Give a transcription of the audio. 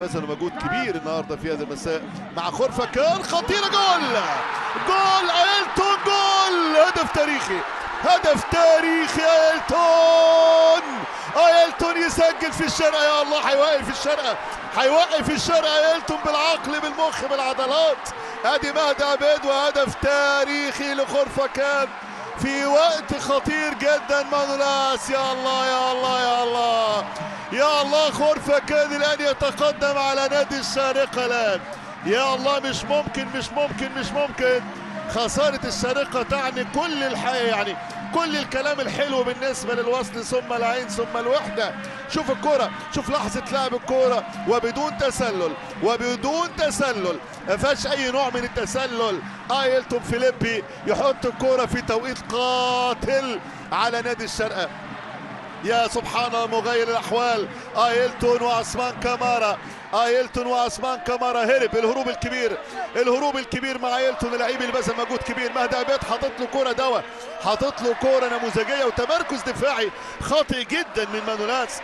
بذلوا مجهود كبير النهارده في هذا المساء مع خرفة كان خطيرة. جول ايلتون، جول هدف تاريخي، هدف تاريخي. ايلتون يسجل في الشرقة. يا الله، هيوقف الشرقة ايلتون بالعقل بالمخ بالعضلات. ادي مهدي عبيد وهدف تاريخي لخرفة كان في وقت خطير جدا. مانولاس، يا الله يا الله يا الله يا الله. خرفة كان الان يتقدم على نادي الشارقة الان. يا الله، مش ممكن خسارة الشارقة تعني كل الحياة، يعني كل الكلام الحلو بالنسبة للوصل ثم العين ثم الوحدة. شوف الكرة، شوف لحظة لعب الكرة وبدون تسلل، ما فيهاش أي نوع من التسلل. ايلتون فيليبي يحط الكرة في توقيت قاتل على نادي الشارقة. يا سبحان الله مغير الأحوال. ايلتون وعثمان كمارا هرب الهروب الكبير مع ايلتون، اللعيب اللي بذل مجهود كبير. مهدي عبيد حاطط له كوره نموذجيه وتمركز دفاعي خاطئ جدا من مانولاس.